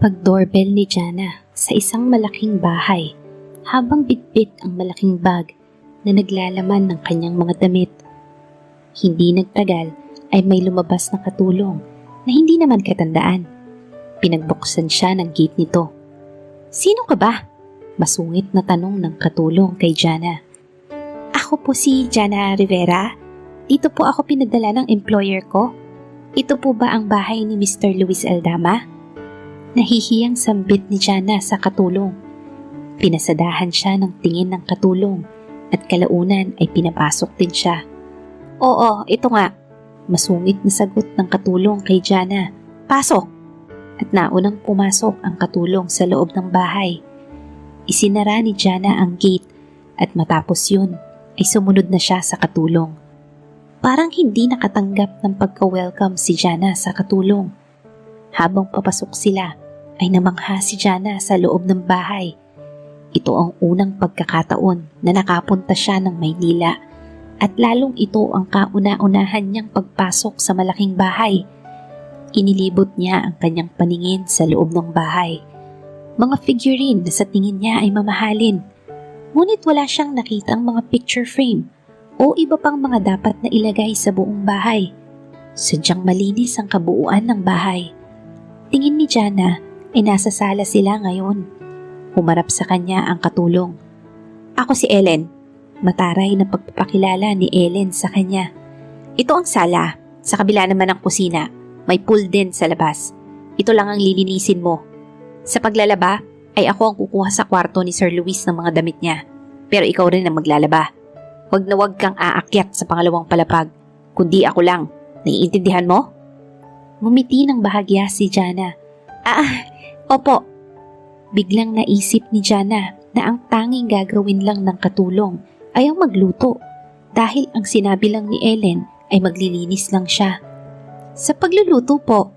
Pag-doorbell ni Jana sa isang malaking bahay habang bitbit ang malaking bag na naglalaman ng kanyang mga damit. Hindi nagtagal ay may lumabas na katulong na hindi naman katandaan. Pinagbuksan siya ng gate nito. "Sino ka ba?" Masungit na tanong ng katulong kay Jana. "Ako po si Jana Rivera. Dito po ako pinadala ng employer ko. Ito po ba ang bahay ni Mr. Luis Aldama?" Nahihiyang sambit ni Jana sa katulong. Pinasadahan siya ng tingin ng katulong at kalaunan ay pinapasok din siya. "Oo, ito nga." Masungit na sagot ng katulong kay Jana. "Pasok!" At naunang pumasok ang katulong sa loob ng bahay. Isinara ni Jana ang gate at matapos yun ay sumunod na siya sa katulong. Parang hindi nakatanggap ng pagka-welcome si Jana sa katulong. Habang papasok sila ay namangha si Jana sa loob ng bahay. Ito ang unang pagkakataon na nakapunta siya ng Maynila at lalong ito ang kauna-unahan niyang pagpasok sa malaking bahay. Inilibot niya ang kanyang paningin sa loob ng bahay. Mga figurine na sa tingin niya ay mamahalin. Ngunit wala siyang nakitang mga picture frame o iba pang mga dapat na ilagay sa buong bahay. Sadyang malinis ang kabuuan ng bahay. Tingin ni Jana ay nasa sala sila ngayon. Humarap sa kanya ang katulong. "Ako si Ellen." Mataray na pagpapakilala ni Ellen sa kanya. "Ito ang sala. Sa kabila naman ang kusina. May pool din sa labas. Ito lang ang lilinisin mo. Sa paglalaba ay ako ang kukuha sa kwarto ni Sir Luis ng mga damit niya. Pero ikaw rin ang maglalaba. Huwag na huwag kang aakyat sa pangalawang palapag. Kundi ako lang. Naiintindihan mo?" Ngumiti ng bahagya si Jana. Opo." Biglang naisip ni Jana na ang tanging gagawin lang ng katulong ay ang magluto dahil ang sinabi lang ni Ellen ay maglilinis lang siya. "Sa pagluluto po?"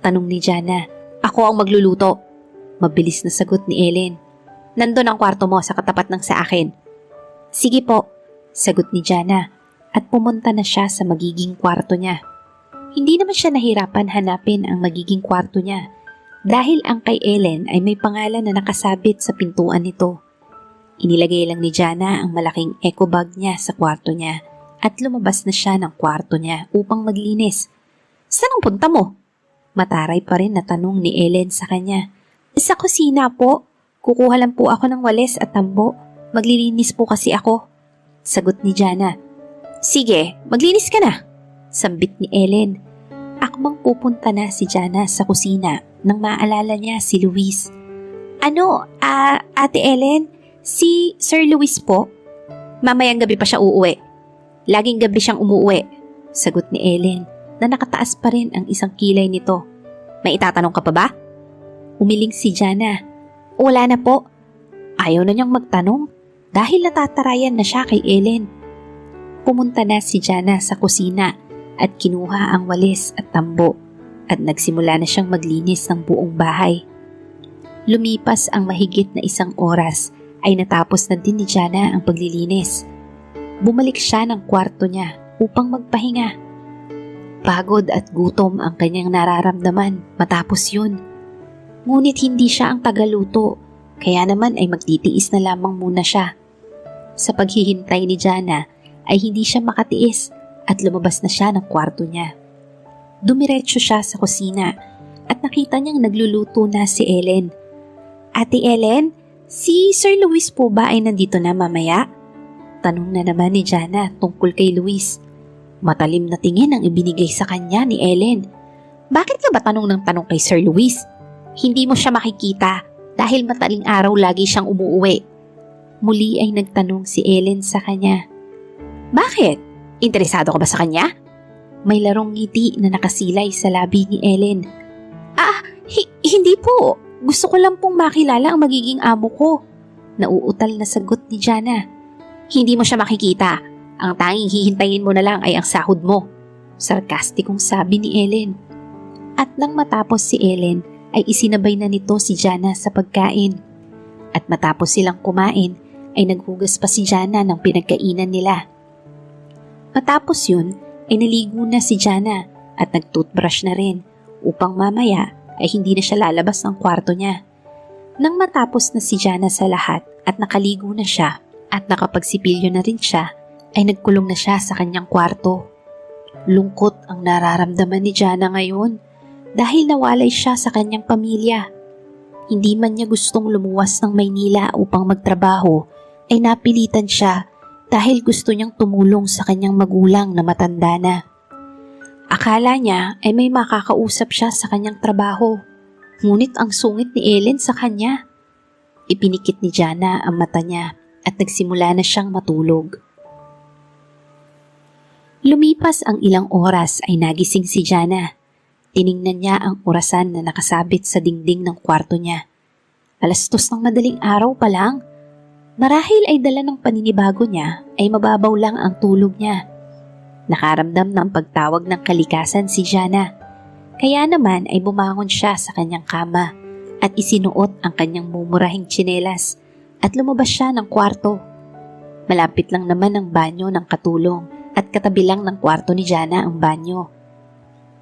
tanong ni Jana. "Ako ang magluluto." Mabilis na sagot ni Ellen. "Nandun ang kwarto mo sa katapat ng sa akin." "Sige po," sagot ni Jana at pumunta na siya sa magiging kwarto niya. Hindi naman siya nahirapan hanapin ang magiging kwarto niya dahil ang kay Ellen ay may pangalan na nakasabit sa pintuan nito. Inilagay lang ni Jana ang malaking eco bag niya sa kwarto niya at lumabas na siya ng kwarto niya upang maglinis. "Saan ang punta mo?" Mataray pa rin na tanong ni Ellen sa kanya. "Sa kusina po. Kukuha lang po ako ng walis at tambo. Maglilinis po kasi ako," sagot ni Jana. "Sige, maglinis ka na," sambit ni Ellen. Akmang pupunta na si Jana sa kusina nang maalala niya si Luis. Ate Ellen, si Sir Luis po? Mamayang gabi pa siya uuwi. Laging gabi siyang umuwi," sagot ni Ellen na nakataas pa rin ang isang kilay nito. "May itatanong ka pa ba?" Umiling si Jana. "Wala na po." Ayaw na niyang magtanong dahil natatarayan na siya kay Ellen. Pumunta na si Jana sa kusina at kinuha ang walis at tambo at nagsimula na siyang maglinis ng buong bahay. Lumipas ang mahigit na 1 oras ay natapos na din ni Jana ang paglilinis. Bumalik siya ng kwarto niya upang magpahinga. Pagod at gutom ang kanyang nararamdaman matapos yun. Ngunit hindi siya ang tagaluto, kaya naman ay magtitiis na lamang muna siya. Sa paghihintay ni Jana ay hindi siya makatiis at lumabas na siya ng kwarto niya. Dumiretso siya sa kusina at nakita niyang nagluluto na si Ellen. "Ate Ellen, si Sir Luis po ba ay nandito na mamaya?" Tanong na naman ni Jana tungkol kay Luis. Matalim na tingin ang ibinigay sa kanya ni Ellen. "Bakit ka ba tanong ng tanong kay Sir Luis? Hindi mo siya makikita dahil mataling araw lagi siyang umuuwi." Muli ay nagtanong si Ellen sa kanya. "Bakit? Interesado ka ba sa kanya?" May larong ngiti na nakasilay sa labi ni Ellen. Hindi po. Gusto ko lang pong makilala ang magiging amo ko." Nauutal na sagot ni Jana. "Hindi mo siya makikita. Ang tanging hihintayin mo na lang ay ang sahod mo," sarkastikong sabi ni Ellen. At nang matapos si Ellen ay isinabay na nito si Jana sa pagkain. At matapos silang kumain ay naghugas pa si Jana ng pinagkainan nila. Matapos yun ay naligo na si Jana at nag-toothbrush na rin upang mamaya ay hindi na siya lalabas ng kwarto niya. Nang matapos na si Jana sa lahat at nakaligo na siya at nakapagsipilyo na rin siya, ay nagkulong na siya sa kanyang kwarto. Lungkot ang nararamdaman ni Jana ngayon dahil nawalay siya sa kanyang pamilya. Hindi man niya gustong lumuwas ng Maynila upang magtrabaho, ay napilitan siya dahil gusto niyang tumulong sa kanyang magulang na matanda na. Akala niya ay may makakausap siya sa kanyang trabaho, ngunit ang sungit ni Ellen sa kanya. Ipinikit ni Jana ang mata niya at nagsimula na siyang matulog. Lumipas ang ilang oras ay nagising si Jana. Tiningnan niya ang orasan na nakasabit sa dingding ng kwarto niya. 2:00 ng madaling araw pa lang. Marahil ay dala ng paninibago niya ay mababaw lang ang tulog niya. Nakaramdam ng pagtawag ng kalikasan si Jana. Kaya naman ay bumangon siya sa kanyang kama at isinuot ang kanyang mumurahing tsinelas at lumabas siya ng kwarto. Malapit lang naman ang banyo ng katulong at katabi lang ng kwarto ni Jana ang banyo.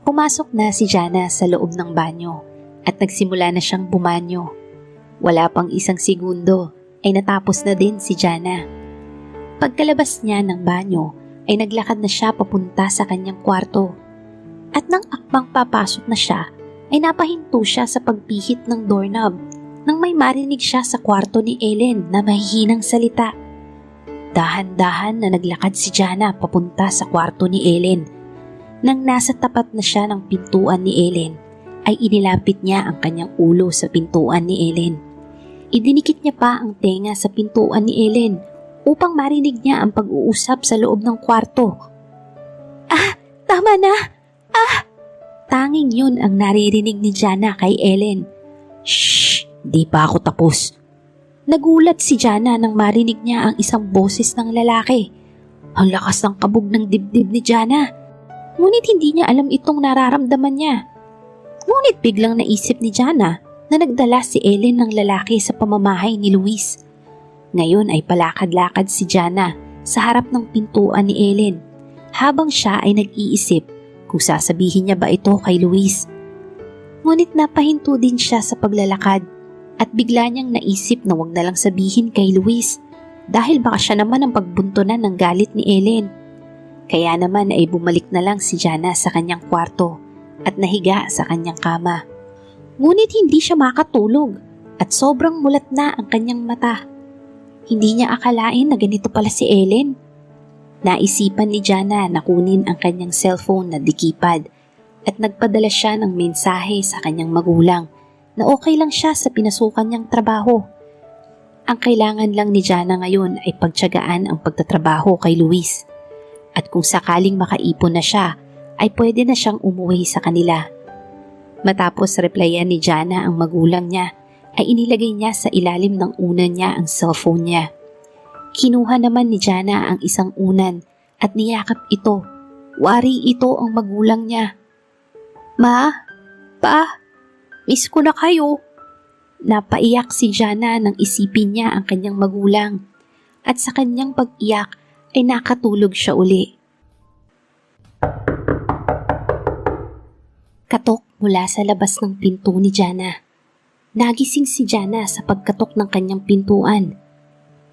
Pumasok na si Jana sa loob ng banyo at nagsimula na siyang bumanyo. Wala pang 1 segundo ay natapos na din si Jana. Pagkalabas niya ng banyo ay naglakad na siya papunta sa kanyang kwarto. At nang akbang papasok na siya ay napahinto siya sa pagpihit ng doorknob nang may marinig siya sa kwarto ni Ellen na mahihinang salita. Dahan-dahan na naglakad si Jana papunta sa kwarto ni Ellen. Nang nasa tapat na siya ng pintuan ni Ellen ay inilapit niya ang kanyang ulo sa pintuan ni Ellen. Idinikit niya pa ang tenga sa pintuan ni Ellen upang marinig niya ang pag-uusap sa loob ng kwarto. Tama na! Tanging yun ang naririnig ni Jana kay Ellen. Shh! Di pa ako tapos. Nagulat si Jana nang marinig niya ang isang boses ng lalaki. Ang lakas ng kabog ng dibdib ni Jana. Ngunit hindi niya alam itong nararamdaman niya. Ngunit biglang naisip ni Jana na nagdala si Ellen ng lalaki sa pamamahay ni Luis. Ngayon ay palakad-lakad si Jana sa harap ng pintuan ni Ellen habang siya ay nag-iisip kung sasabihin niya ba ito kay Luis. Ngunit napahinto din siya sa paglalakad at bigla niyang naisip na wag na lang sabihin kay Luis dahil baka siya naman ang pagbuntunan ng galit ni Ellen. Kaya naman ay bumalik na lang si Jana sa kanyang kwarto at nahiga sa kanyang kama. Ngunit hindi siya makatulog at sobrang mulat na ang kanyang mata. Hindi niya akalain na ganito pala si Ellen. Naisipan ni Jana na kunin ang kanyang cellphone na di-keypad at nagpadala siya ng mensahe sa kanyang magulang na okay lang siya sa pinasukan niyang trabaho. Ang kailangan lang ni Jana ngayon ay pagtiyagaan ang pagtatrabaho kay Luis. At kung sakaling makaipon na siya, ay pwede na siyang umuwi sa kanila. Matapos replyan ni Jana ang magulang niya, ay inilagay niya sa ilalim ng unan niya ang cellphone niya. Kinuha naman ni Jana ang isang unan at niyakap ito. Wari ito ang magulang niya. Ma, Pa, miss ko na kayo. Napaiyak si Jana nang isipin niya ang kanyang magulang at sa kanyang pag-iyak ay nakatulog siya uli. Katok mula sa labas ng pinto ni Jana. Nagising si Jana sa pagkatok ng kanyang pintuan.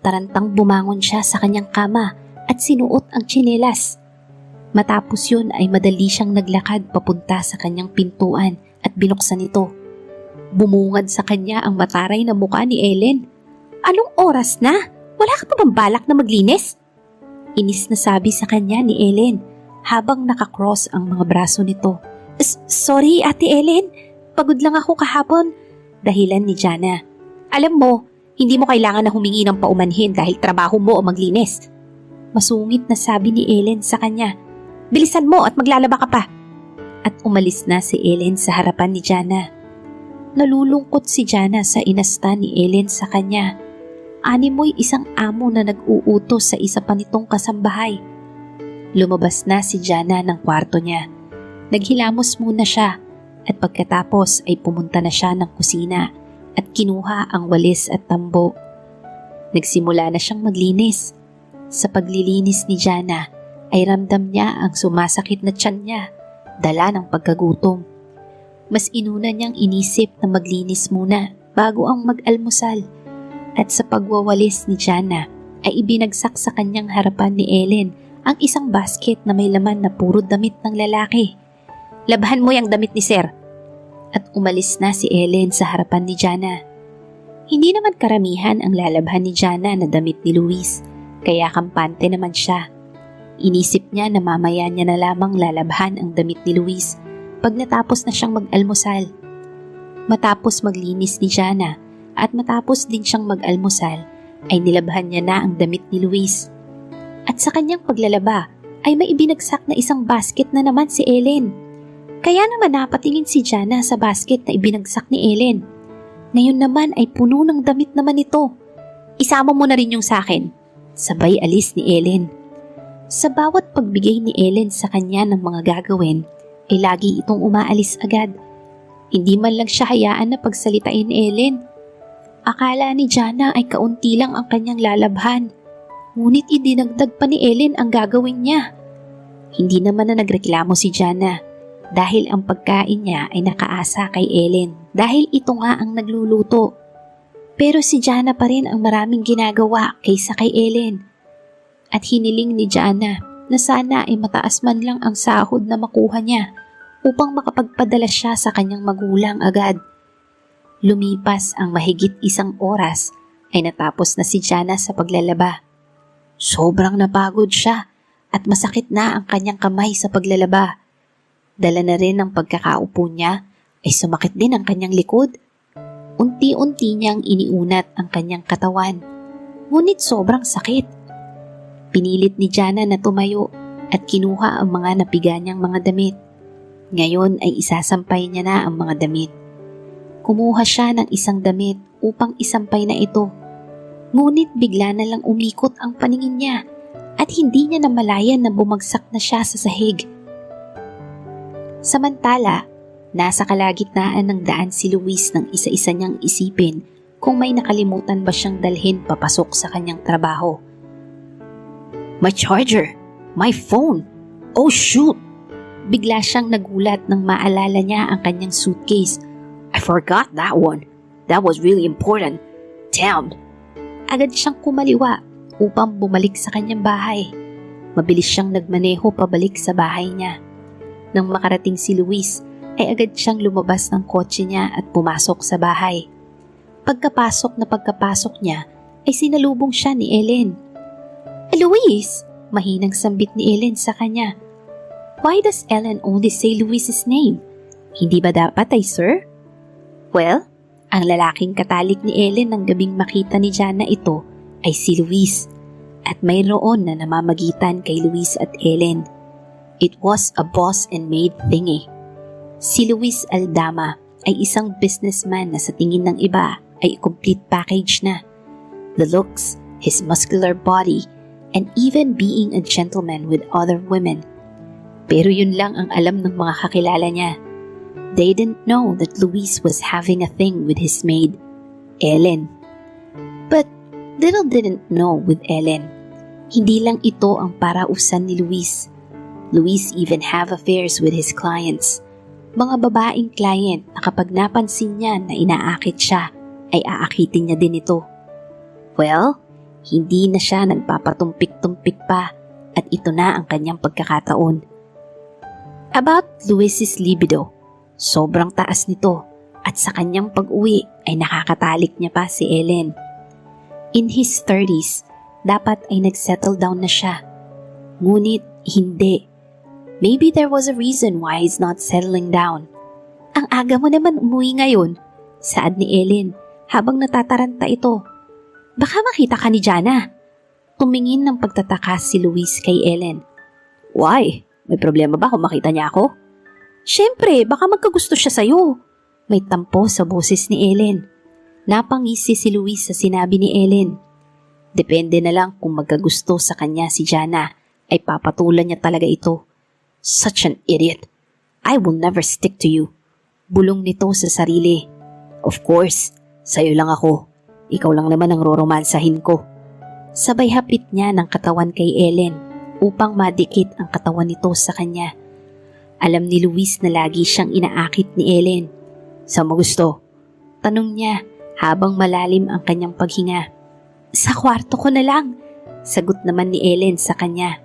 Tarantang bumangon siya sa kanyang kama at sinuot ang tsinelas. Matapos yun ay madali siyang naglakad papunta sa kanyang pintuan at binuksan ito. Bumungad sa kanya ang mataray na mukha ni Ellen. Anong oras na? Wala ka pa bang balak na maglinis? Inis na sabi sa kanya ni Ellen habang nakakross ang mga braso nito. Sorry, Ate Ellen. Pagod lang ako kahapon. Dahilan ni Jana. Alam mo, hindi mo kailangan na humingi ng paumanhin dahil trabaho mo o maglinis. Masungit na sabi ni Ellen sa kanya. Bilisan mo at maglalaba ka pa. At umalis na si Ellen sa harapan ni Jana. Nalulungkot si Jana sa inasta ni Ellen sa kanya. Animoy isang amo na nag-uutos sa isa pa nitong kasambahay. Lumabas na si Jana ng kwarto niya. Naghilamos muna siya at pagkatapos ay pumunta na siya ng kusina at kinuha ang walis at tambo. Nagsimula na siyang maglinis. Sa paglilinis ni Jana ay ramdam niya ang sumasakit na tiyan niya, dala ng pagkagutom. Mas inuna niyang inisip na maglinis muna bago ang mag-almusal. At sa pagwawalis ni Jana ay ibinagsak sa kanyang harapan ni Ellen ang isang basket na may laman na puro damit ng lalaki. "Labhan mo yung damit ni Sir." At umalis na si Ellen sa harapan ni Jana. Hindi naman karamihan ang lalabhan ni Jana na damit ni Luis, kaya kampante naman siya. Inisip niya na mamaya niya na lamang lalabhan ang damit ni Luis pag natapos na siyang mag-almusal. Matapos maglinis ni Jana at matapos din siyang mag-almusal ay nilabhan niya na ang damit ni Luis. At sa kanyang paglalaba ay may ibinagsak na isang basket na naman si Ellen. Kaya naman napatingin si Jana sa basket na ibinagsak ni Ellen. Ngayon naman ay puno ng damit naman ito. "Isama mo na rin yung sa akin." Sabay alis ni Ellen. Sa bawat pagbigay ni Ellen sa kanya ng mga gagawin ay lagi itong umaalis agad. Hindi man lang siya hayaan na pagsalitain ni Ellen. Akala ni Jana ay kaunti lang ang kanyang lalabhan. Ngunit idinagdag pa ni Ellen ang gagawin niya. Hindi naman na nagreklamo si Jana dahil ang pagkain niya ay nakaasa kay Ellen dahil ito nga ang nagluluto. Pero si Jana pa rin ang maraming ginagawa kaysa kay Ellen. At hiniling ni Jana na sana ay mataas man lang ang sahod na makuha niya upang makapagpadala siya sa kanyang magulang agad. Lumipas ang mahigit 1 oras ay natapos na si Jana sa paglalaba. Sobrang napagod siya at masakit na ang kanyang kamay sa paglalaba. Dala na rin ng pagkakaupo niya ay sumakit din ang kanyang likod. Unti-unti niyang iniunat ang kanyang katawan, ngunit sobrang sakit. Pinilit ni Jana na tumayo at kinuha ang mga napiga niyang mga damit. Ngayon ay isasampay niya na ang mga damit. Kumuha siya ng isang damit upang isampay na ito. Ngunit bigla na lang umikot ang paningin niya at hindi niya namalayan na bumagsak na siya sa sahig. Samantala, nasa kalagitnaan ng daan si Luis nang isa-isa niyang isipin kung may nakalimutan ba siyang dalhin papasok sa kanyang trabaho. "My charger! My phone! Oh shoot!" Bigla siyang nagulat nang maalala niya ang kanyang suitcase. "I forgot that one. That was really important. Damn!" Agad siyang kumaliwa upang bumalik sa kanyang bahay. Mabilis siyang nagmaneho pabalik sa bahay niya. Nang makarating si Luis, ay agad siyang lumabas ng kotse niya at pumasok sa bahay. Pagkapasok niya, ay sinalubong siya ni Ellen. "Luis!" Mahinang sambit ni Ellen sa kanya. "Why does Ellen only say Luis's name? Hindi ba dapat ay sir?" Well, ang lalaking katalik ni Ellen nang gabing makita ni Jana ito ay si Luis at mayroon na namamagitan kay Luis at Ellen. It was a boss and maid thingy. Si Luis Aldama ay isang businessman na sa tingin ng iba ay complete package na. The looks, his muscular body, and even being a gentleman with other women. Pero yun lang ang alam ng mga kakilala niya. They didn't know that Luis was having a thing with his maid, Ellen. But little didn't know with Ellen, hindi lang ito ang parausan ni Luis. Luis even have affairs with his clients. Mga babaeng client na kapag napansin niya na inaakit siya, ay aakitin niya din ito. Well, hindi na siya nagpapatumpik-tumpik pa at ito na ang kanyang pagkakataon. About Luis's libido, sobrang taas nito at sa kanyang pag-uwi ay nakakatalik niya pa si Ellen. In his 30s, dapat ay nagsettle down na siya. Ngunit hindi. Maybe there was a reason why he's not settling down. "Ang aga mo naman umuwi ngayon," saad ni Ellen habang natataranta ito. "Baka makita ka ni Jana." Tumingin ng pagtataka si Luis kay Ellen. "Why? May problema ba kung makita niya ako?" "Siyempre, baka magkagusto siya sa'yo." May tampo sa boses ni Ellen. Napangisi si Luis sa sinabi ni Ellen. Depende na lang kung magkagusto sa kanya si Jana, ay papatulan niya talaga ito. Such an idiot. I will never stick to you. Bulong nito sa sarili. Of course, sa'yo lang ako. Ikaw lang naman ang roromansahin ko. Sabay hapit niya ng katawan kay Ellen upang madikit ang katawan nito sa kanya. Alam ni Luis na lagi siyang inaakit ni Ellen. "Saan mo gusto?" tanong niya habang malalim ang kanyang paghinga. "Sa kwarto ko na lang," sagot naman ni Ellen sa kanya.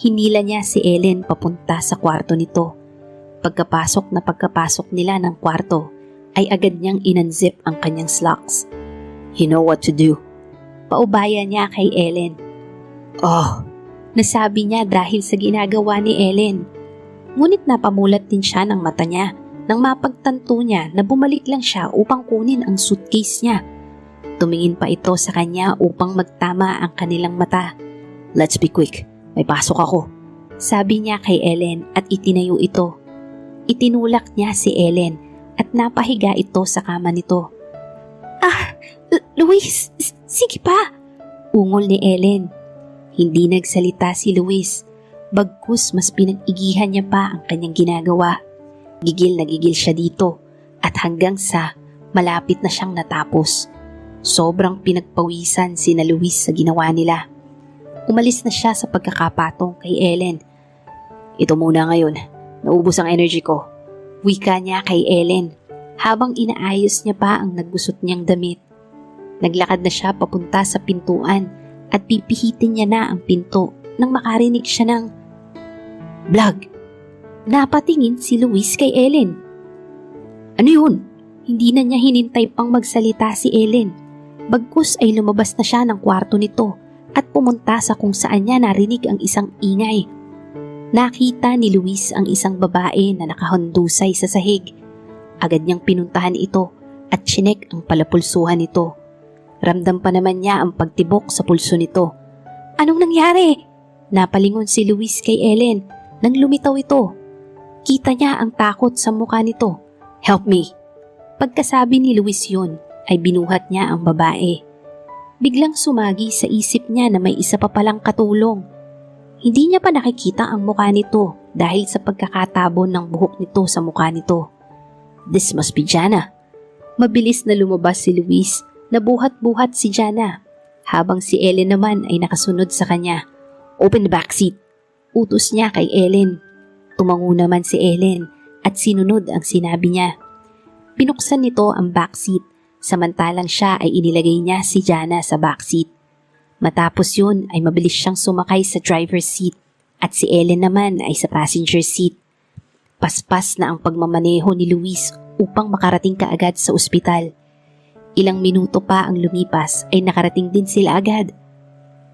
Hinila niya si Ellen papunta sa kwarto nito. Pagkapasok nila ng kwarto ay agad niyang inunzip ang kanyang slacks. "You know what to do." Paubaya niya kay Ellen. "Oh," nasabi niya dahil sa ginagawa ni Ellen. Ngunit napamulat din siya ng mata niya nang mapagtanto niya na bumalik lang siya upang kunin ang suitcase niya. Tumingin pa ito sa kanya upang magtama ang kanilang mata. "Let's be quick, may pasok ako," sabi niya kay Ellen at itinayo ito. Itinulak niya si Ellen at napahiga ito sa kama nito. Luis, sige pa," ungol ni Ellen. Hindi nagsalita si Luis, bagkus mas pinag-igihan niya pa ang kanyang ginagawa. Gigil na gigil siya dito at hanggang sa malapit na siyang natapos. Sobrang pinagpawisan sina Luis sa ginawa nila. Umalis na siya sa pagkakapatong kay Ellen. "Ito muna ngayon, naubos ang energy ko," wika niya kay Ellen habang inaayos niya pa ang nagusot niyang damit. Naglakad na siya papunta sa pintuan at pipihitin niya na ang pinto nang makarinig siya ng blag. Napatingin si Luis kay Ellen. "Ano yun?" Hindi na niya hinintay pang magsalita si Ellen. Bagkus ay lumabas na siya ng kwarto nito at pumunta sa kung saan niya narinig ang isang ingay. Nakita ni Luis ang isang babae na nakahundusay sa sahig. Agad niyang pinuntahan ito at chinek ang palapulsuhan nito. Ramdam pa naman niya ang pagtibok sa pulso nito. "Anong nangyari?" Napalingon si Luis kay Ellen nang lumitaw ito. Kita niya ang takot sa mukha nito. "Help me." Pagkasabi ni Luis yun, ay binuhat niya ang babae. Biglang sumagi sa isip niya na may isa pa palang katulong. Hindi niya pa nakikita ang mukha nito dahil sa pagkakatabon ng buhok nito sa mukha nito. "This must be Jana." Mabilis na lumabas si Luis. Nabuhat-buhat si Jana, habang si Ellen naman ay nakasunod sa kanya. "Open the backseat," utos niya kay Ellen. Tumango naman si Ellen at sinunod ang sinabi niya. Binuksan nito ang backseat, samantalang siya ay inilagay niya si Jana sa backseat. Matapos yun ay mabilis siyang sumakay sa driver's seat at si Ellen naman ay sa passenger seat. Paspas na ang pagmamaneho ni Luis upang makarating kaagad sa ospital. Ilang minuto pa ang lumipas ay nakarating din sila agad.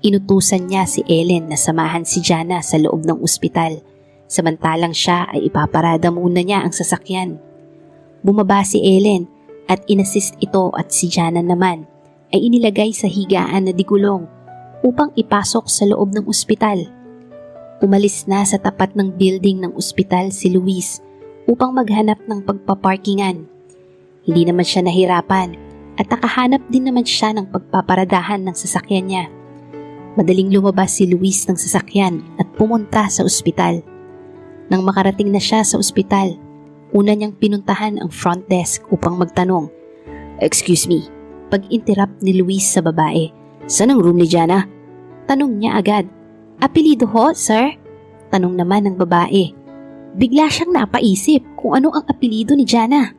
Inutusan niya si Ellen na samahan si Jana sa loob ng ospital, samantalang siya ay ipaparada muna niya ang sasakyan. Bumaba si Ellen at inassist ito at si Jana naman ay inilagay sa higaan na digulong upang ipasok sa loob ng ospital. Umalis na sa tapat ng building ng ospital si Luis upang maghanap ng pagpaparkingan. Hindi naman siya nahirapan at nakahanap din naman siya ng pagpaparadahan ng sasakyan niya. Madaling lumabas si Luis ng sasakyan at pumunta sa ospital. Nang makarating na siya sa ospital, una niyang pinuntahan ang front desk upang magtanong. "Excuse me," pag-interrupt ni Luis sa babae. "Saan ang room ni Jana?" Tanong niya agad. "Apelido ho, sir?" Tanong naman ng babae. Bigla siyang napaisip kung ano ang apelido ni Jana.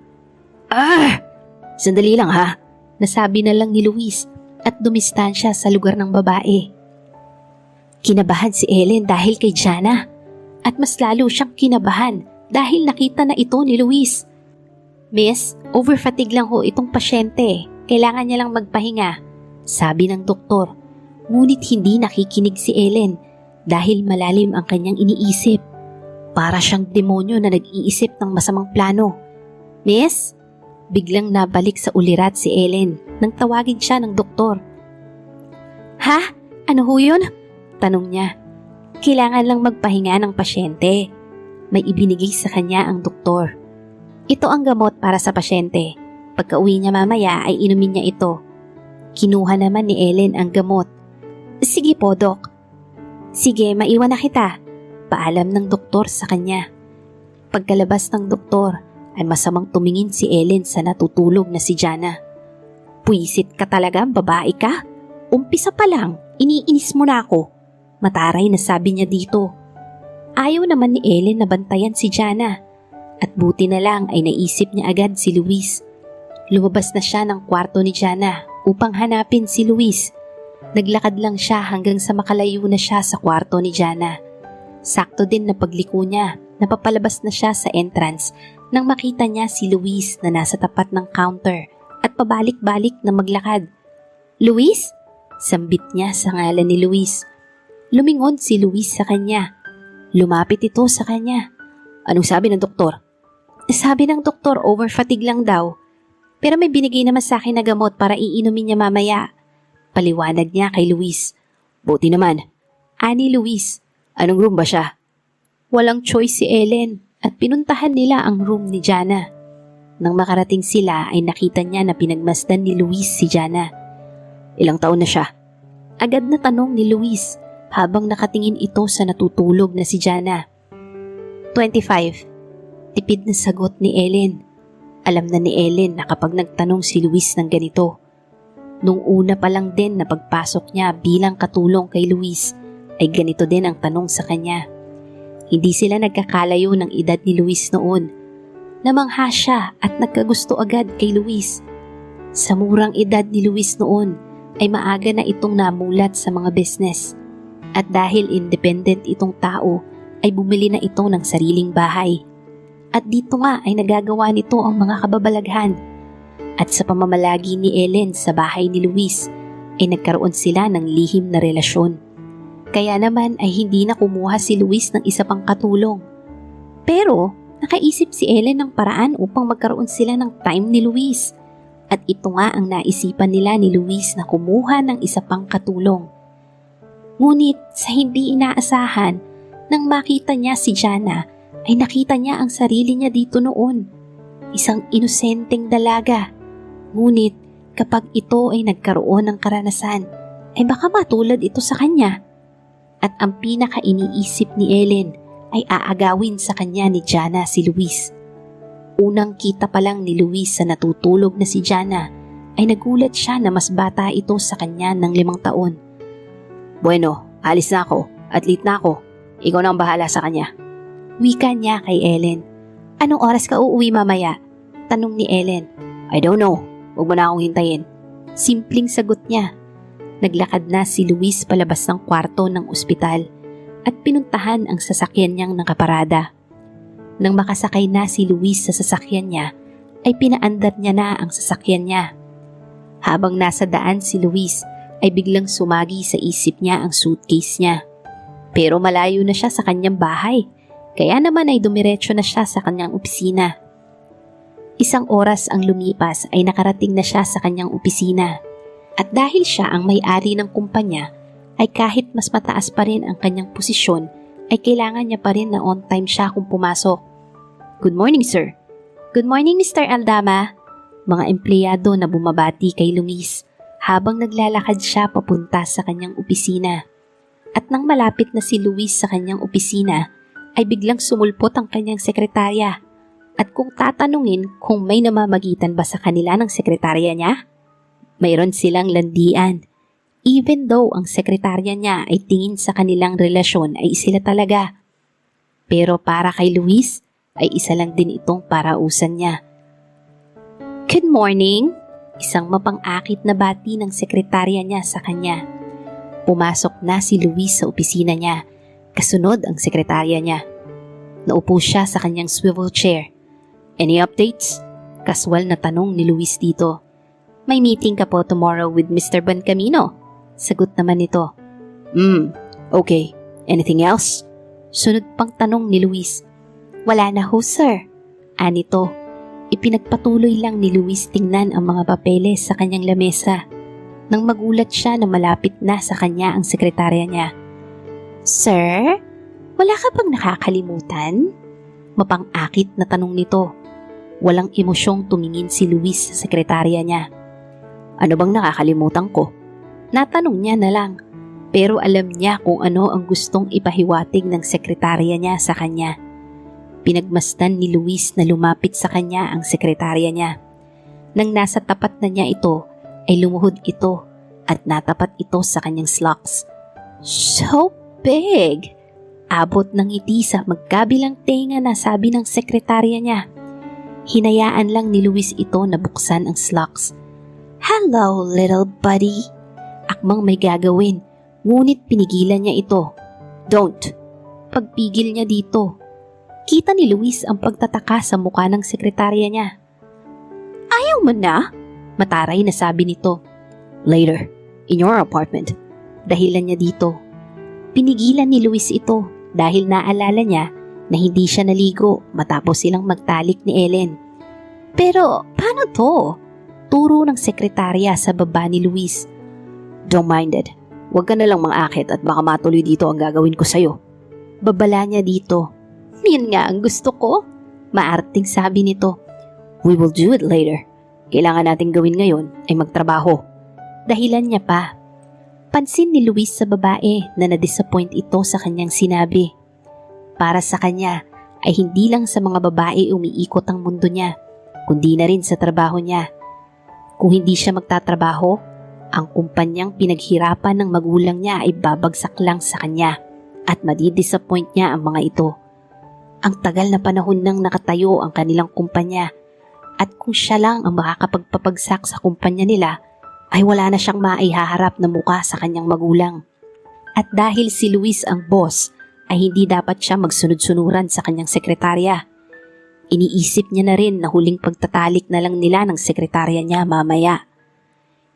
"Sandali lang ha," nasabi na lang ni Luis at dumistansya sa lugar ng babae. Kinabahan si Ellen dahil kay Jana at mas lalo siyang kinabahan dahil nakita na ito ni Luis. "Miss, overfatigue lang ho itong pasyente. Kailangan niya lang magpahinga," sabi ng doktor. Ngunit hindi nakikinig si Ellen dahil malalim ang kanyang iniisip. Para siyang demonyo na nag-iisip ng masamang plano. "Miss?" Biglang nabalik sa ulirat si Ellen nang tawagin siya ng doktor. "Ha? Ano ho yun?" tanong niya. "Kailangan lang magpahinga ng pasyente." May ibinigay sa kanya ang doktor. "Ito ang gamot para sa pasyente. Pagka-uwi niya mamaya ay inumin niya ito." Kinuha naman ni Ellen ang gamot. "Sige po, Dok." "Sige, maiwan na kita," paalam ng doktor sa kanya. Pagkalabas ng doktor, ay masamang tumingin si Ellen sa natutulog na si Jana. "Puisit ka talaga, babae ka? Umpisa pa lang, iniinis mo na ako," mataray na sabi niya dito. Ayaw naman ni Ellen na bantayan si Jana. At buti na lang ay naisip niya agad si Luis. Lumabas na siya ng kwarto ni Jana upang hanapin si Luis. Naglakad lang siya hanggang sa makalayo na siya sa kwarto ni Jana. Sakto din na pagliko niya, napapalabas na siya sa entrance nang makita niya si Luis na nasa tapat ng counter at pabalik-balik na maglakad. "Luis?" Sambit niya sa ngalan ni Luis. Lumingon si Luis sa kanya. Lumapit ito sa kanya. "Anong sabi ng doktor?" "Sabi ng doktor, overfatigue lang daw. Pero may binigay naman sa akin na gamot para iinumin niya mamaya." Paliwanag niya kay Luis. "Buti naman." Ani Luis. "Anong room ba siya?" Walang choice si Ellen at pinuntahan nila ang room ni Jana. Nang makarating sila ay nakita niya na pinagmasdan ni Luis si Jana. "Ilang taon na siya?" Agad na tanong ni Luis habang nakatingin ito sa natutulog na si Jana. 25. Tipid na sagot ni Ellen. Alam na ni Ellen na kapag nagtanong si Luis ng ganito. Nung una pa lang din na pagpasok niya bilang katulong kay Luis ay ganito din ang tanong sa kanya. Hindi sila nagkakalayo ng edad ni Luis noon. Namangha siya at nagkagusto agad kay Luis. Sa murang edad ni Luis noon ay maaga na itong namulat sa mga business. At dahil independent itong tao ay bumili na ito ng sariling bahay. At dito nga ay nagagawa nito ang mga kababalaghan. At sa pamamalagi ni Ellen sa bahay ni Luis ay nagkaroon sila ng lihim na relasyon. Kaya naman ay hindi na kumuha si Luis ng isa pang katulong. Pero nakaisip si Ellen ng paraan upang magkaroon sila ng time ni Luis. At ito nga ang naisipan nila ni Luis na kumuha ng isa pang katulong. Ngunit sa hindi inaasahan, nang makita niya si Jana, ay nakita niya ang sarili niya dito noon. Isang inosenteng dalaga. Ngunit kapag ito ay nagkaroon ng karanasan, ay baka matulad ito sa kanya. At ang pinaka-iniisip ni Ellen ay aagawin sa kanya ni Jana si Luis. Unang kita pa lang ni Luis sa natutulog na si Jana, ay nagulat siya na mas bata ito sa kanya ng 5 taon. "Bueno, alis na ako at late na ako. Ikaw na ang bahala sa kanya." Wika niya kay Ellen. "Anong oras ka uuwi mamaya?" Tanong ni Ellen. "I don't know. Huwag mo na akong hintayin." Simpleng sagot niya. Naglakad na si Luis palabas ng kwarto ng ospital at pinuntahan ang sasakyan niyang nakaparada. Nang makasakay na si Luis sa sasakyan niya, ay pinaandar niya na ang sasakyan niya. Habang nasa daan si Luis, ay biglang sumagi sa isip niya ang suitcase niya. Pero malayo na siya sa kanyang bahay. Kaya naman ay dumiretso na siya sa kanyang opisina. Isang oras ang lumipas ay nakarating na siya sa kanyang opisina. At dahil siya ang may-ari ng kumpanya, ay kahit mas mataas pa rin ang kanyang posisyon, ay kailangan niya pa rin na on time siya kung pumasok. "Good morning, sir." "Good morning, Mr. Aldama." Mga empleyado na bumabati kay Luis habang naglalakad siya papunta sa kanyang opisina. At nang malapit na si Luis sa kanyang opisina, ay biglang sumulpot ang kanyang sekretarya. At kung tatanungin kung may namamagitan ba sa kanila ng sekretarya niya, mayroon silang landian. Even though ang sekretarya niya ay tingin sa kanilang relasyon ay sila talaga. Pero para kay Luis ay isa lang din itong parausan niya. "Good morning," isang mapang-akit na bati ng sekretarya niya sa kanya. Pumasok na si Luis sa opisina niya. Kasunod ang sekretarya niya. Naupo siya sa kanyang swivel chair. "Any updates?" Kaswal na tanong ni Luis dito. "May meeting ka po tomorrow with Mr. Bancamino." Sagot naman nito. Okay. Anything else?" Sunod pang tanong ni Luis. "Wala na ho, sir." Anito. Ipinagpatuloy lang ni Luis tingnan ang mga papeles sa kanyang lamesa. Nang magulat siya na malapit na sa kanya ang sekretarya niya. "Sir, wala ka bang nakakalimutan?" Mapang-akit na tanong nito. Walang emosyong tumingin si Luis sa sekretarya niya. "Ano bang nakakalimutan ko?" Natanong niya na lang. Pero alam niya kung ano ang gustong ipahiwatig ng sekretarya niya sa kanya. Pinagmasdan ni Luis na lumapit sa kanya ang sekretarya niya. Nang nasa tapat na niya ito, ay lumuhod ito at natapat ito sa kanyang slacks. "So big!" Abot ng ngiti sa magkabilang tenga na sabi ng sekretarya niya. Hinayaan lang ni Luis ito na buksan ang slacks. "Hello, little buddy." Akmang may gagawin, ngunit pinigilan niya ito. "Don't." Pagpigil niya dito. Kita ni Luis ang pagtataka sa mukha ng sekretarya niya. "Ayaw mo na?" Mataray na sabi nito. "Later, in your apartment." Dahilan niya dito. Pinigilan ni Luis ito dahil naalala niya na hindi siya naligo matapos silang magtalik ni Ellen. "Pero paano to?" Turo ng sekretarya sa baba ni Luis. "Don't mind it. Huwag ka na lang mang-akit at baka matuloy dito ang gagawin ko sa'yo." Babala niya dito. "Yun nga ang gusto ko." Maarting sabi nito. "We will do it later. Kailangan nating gawin ngayon ay magtrabaho." Dahilan niya pa. Pansin ni Luis sa babae na na-disappoint ito sa kanyang sinabi. Para sa kanya ay hindi lang sa mga babae umiikot ang mundo niya, kundi na rin sa trabaho niya. Kung hindi siya magtatrabaho, ang kumpanyang pinaghirapan ng magulang niya ay babagsak lang sa kanya at madidisappoint niya ang mga ito. Ang tagal na panahon nang nakatayo ang kanilang kumpanya at kung siya lang ang makakapagpapagsak sa kumpanya nila, ay wala na siyang maihaharap na muka sa kanyang magulang. At dahil si Luis ang boss, ay hindi dapat siya magsunod-sunuran sa kanyang sekretarya. Iniisip niya na rin na huling pagtatalik na lang nila ng sekretarya niya mamaya.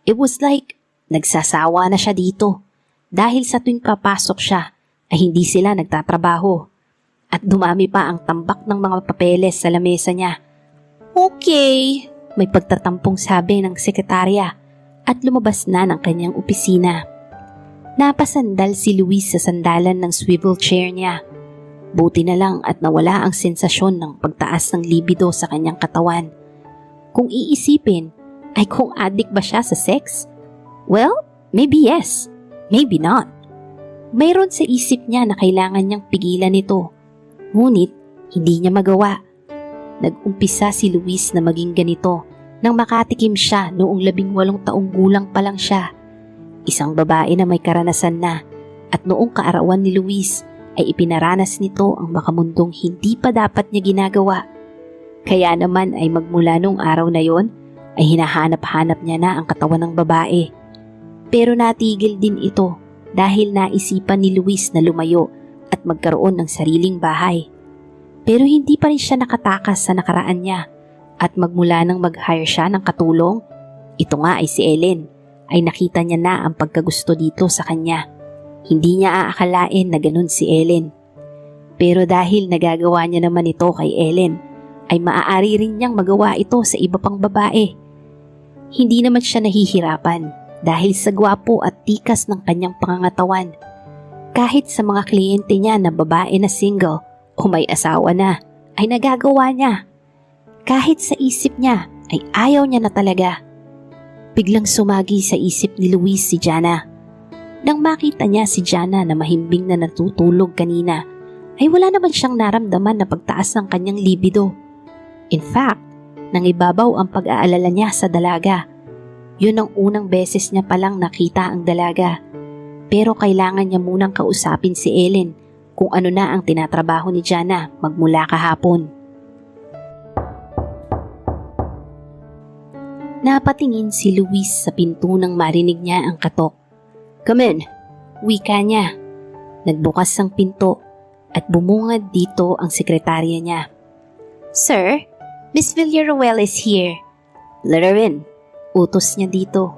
It was like, nagsasawa na siya dito dahil sa tuwing papasok siya ay hindi sila nagtatrabaho. At dumami pa ang tambak ng mga papeles sa lamesa niya. "Okay," may pagtatampong sabi ng sekretarya. At lumabas na ng kanyang opisina. Napasandal si Luis sa sandalan ng swivel chair niya. Buti na lang at nawala ang sensasyon ng pagtaas ng libido sa kanyang katawan. Kung iisipin, ay kung addict ba siya sa sex? Well, maybe yes, maybe not. Mayroon sa isip niya na kailangan niyang pigilan ito. Ngunit, hindi niya magawa. Nag-umpisa si Luis na maging ganito nang makatikim siya noong 18 taong gulang pa lang siya. Isang babae na may karanasan na at noong kaarawan ni Luis ay ipinaranas nito ang makamundong hindi pa dapat niya ginagawa. Kaya naman ay magmula noong araw na yon ay hinahanap-hanap niya na ang katawan ng babae. Pero natigil din ito dahil naisipan ni Luis na lumayo at magkaroon ng sariling bahay. Pero hindi pa rin siya nakatakas sa nakaraan niya. At magmula nang mag-hire siya ng katulong, ito nga ay si Ellen, ay nakita niya na ang pagkagusto dito sa kanya. Hindi niya aakalain na ganun si Ellen. Pero dahil nagagawa niya naman ito kay Ellen, ay maaari rin niyang magawa ito sa iba pang babae. Hindi naman siya nahihirapan dahil sa gwapo at tikas ng kanyang pangangatawan. Kahit sa mga kliyente niya na babae na single o may asawa na, ay nagagawa niya. Kahit sa isip niya ay ayaw niya na talaga. Biglang sumagi sa isip ni Luis si Jana. Nang makita niya si Jana na mahimbing na natutulog kanina, ay wala naman siyang naramdaman na pagtaas ng kanyang libido. In fact, nangibabaw ang pag-aalala niya sa dalaga. Yun ang unang beses niya palang nakita ang dalaga. Pero kailangan niya munang kausapin si Ellen kung ano na ang tinatrabaho ni Jana magmula kahapon. Napatingin si Luis sa pinto nang marinig niya ang katok. "Come in," wika niya. Nagbukas ang pinto at bumungad dito ang sekretarya niya. "Sir, Miss Villaruel is here." "Let her in," utos niya dito.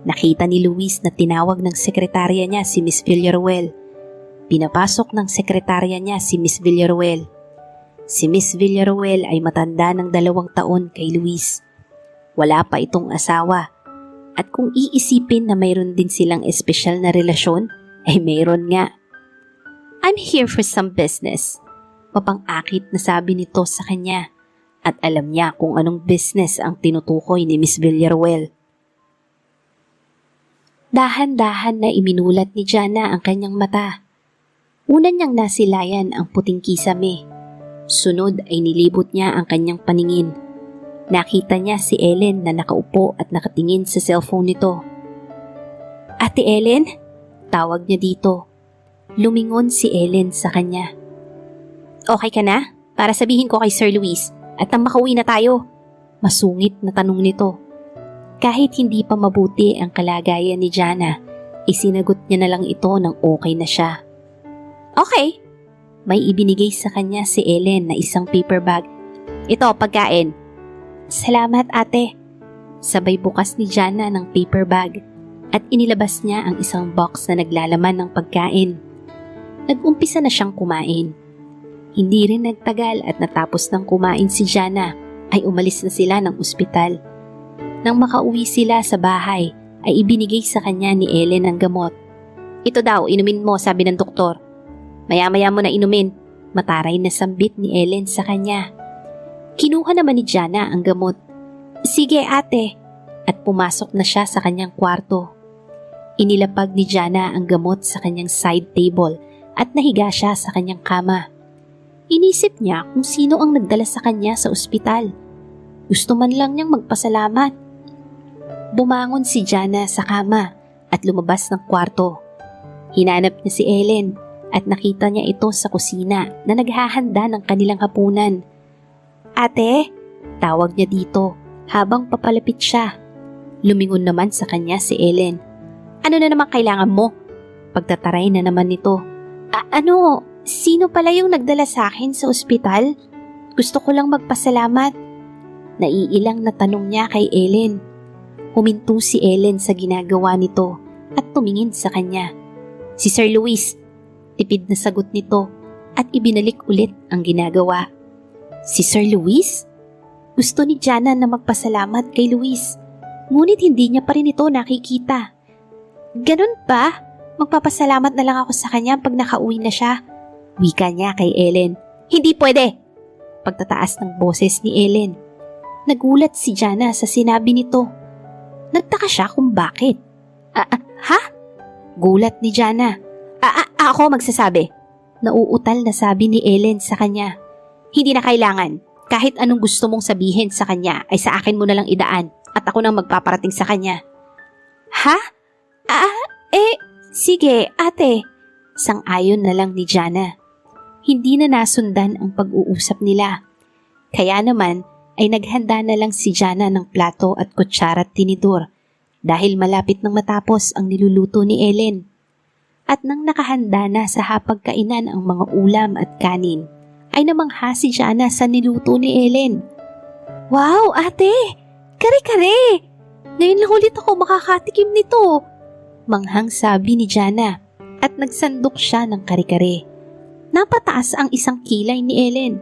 Nakita ni Luis na tinawag ng sekretarya niya si Miss Villaruel. Pinapasok ng sekretarya niya si Miss Villaruel. Si Miss Villaruel ay matanda ng 2 taon kay Luis. Wala pa itong asawa. At kung iisipin na mayroon din silang espesyal na relasyon, ay mayroon nga. "I'm here for some business." Mapang-akit na sabi nito sa kanya. At alam niya kung anong business ang tinutukoy ni Miss Villaruel. Dahan-dahan na iminulat ni Jana ang kanyang mata. Una niyang nasilayan ang puting kisame. Sunod ay nilibot niya ang kanyang paningin. Nakita niya si Ellen na nakaupo at nakatingin sa cellphone nito. "Ate Ellen?" Tawag niya dito. Lumingon si Ellen sa kanya. Okay ka na? Para sabihin ko kay Sir Luis at nang makauwi na tayo. Masungit na tanong nito. Kahit hindi pa mabuti ang kalagayan ni Jana, isinagot niya na lang ito ng okay na siya. Okay. May ibinigay sa kanya si Ellen na isang paper bag. Ito, pagkain. Salamat ate. Sabay bukas ni Jana ng paper bag at inilabas niya ang isang box na naglalaman ng pagkain. Nag-umpisa na siyang kumain. Hindi rin nagtagal at natapos ng kumain si Jana ay umalis na sila ng ospital. Nang makauwi sila sa bahay ay ibinigay sa kanya ni Ellen ang gamot. Ito daw, inumin mo, sabi ng doktor. Maya-maya mo na inumin. Mataray na sambit ni Ellen sa kanya. Kinuha naman ni Jana ang gamot. Sige ate. At pumasok na siya sa kanyang kwarto. Inilapag ni Jana ang gamot sa kanyang side table at nahiga siya sa kanyang kama. Inisip niya kung sino ang nagdala sa kanya sa ospital. Gusto man lang niyang magpasalamat. Bumangon si Jana sa kama at lumabas ng kwarto. Hinanap niya si Ellen at nakita niya ito sa kusina na naghahanda ng kanilang hapunan. Ate, tawag niya dito habang papalapit siya. Lumingon naman sa kanya si Ellen. Ano na naman kailangan mo? Pagtataray na naman nito. Sino pala yung nagdala sa akin sa ospital? Gusto ko lang magpasalamat. Naiilang na tanong niya kay Ellen. Huminto si Ellen sa ginagawa nito at tumingin sa kanya. Si Sir Luis, tipid na sagot nito at ibinalik ulit ang ginagawa. Si Sir Luis? Gusto ni Jana na magpasalamat kay Luis, ngunit hindi niya pa rin ito nakikita. Ganun ba? Magpapasalamat na lang ako sa kanya pag nakauwi na siya. Wika niya kay Ellen. Hindi pwede! Pagtataas ng boses ni Ellen. Nagulat si Jana sa sinabi nito. Nagtaka siya kung bakit. Ha? Gulat ni Jana. Ako magsasabi. Nauutal na sabi ni Ellen sa kanya. Hindi na kailangan. Kahit anong gusto mong sabihin sa kanya ay sa akin mo na lang idaan at ako nang magpaparating sa kanya. Ha? Sige, ate. Sang-ayon na lang ni Jana. Hindi na nasundan ang pag-uusap nila. Kaya naman ay naghanda na lang si Jana ng plato at kutsara at tinidor dahil malapit nang matapos ang niluluto ni Ellen. At nang nakahanda na sa hapagkainan ang mga ulam at kanin, ay namangha si Jana sa niluto ni Ellen. Wow, ate! Kare-kare! Ngayon lang ulit ako makakatikim nito. Manghang sabi ni Jana at nagsandok siya ng kare-kare. Napataas ang isang kilay ni Ellen.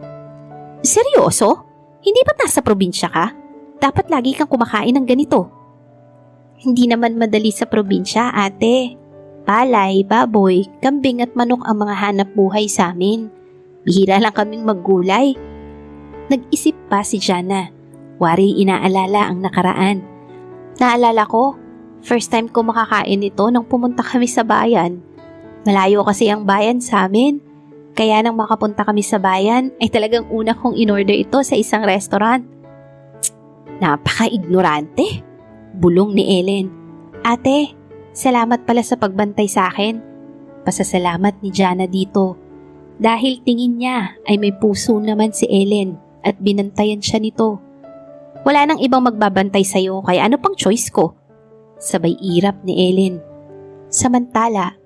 Seryoso? Hindi ba't nasa probinsya ka? Dapat lagi kang kumakain ng ganito. Hindi naman madali sa probinsya, ate. Palay, baboy, kambing at manok ang mga hanap buhay sa amin. Bihira lang kaming maggulay. Nag-isip pa si Jana. Wari inaalala ang nakaraan. Naalala ko, first time ko makakain ito nang pumunta kami sa bayan. Malayo kasi ang bayan sa amin. Kaya nang makapunta kami sa bayan ay talagang una kong in-order ito sa isang restaurant. Napaka-ignorante. Bulong ni Ellen. Ate, salamat pala sa pagbantay sa akin. Pasasalamat ni Jana dito. Dahil tingin niya ay may puso naman si Ellen at binantayan siya nito. Wala nang ibang magbabantay sa'yo kaya ano pang choice ko? Sabay irap ni Ellen. Samantala,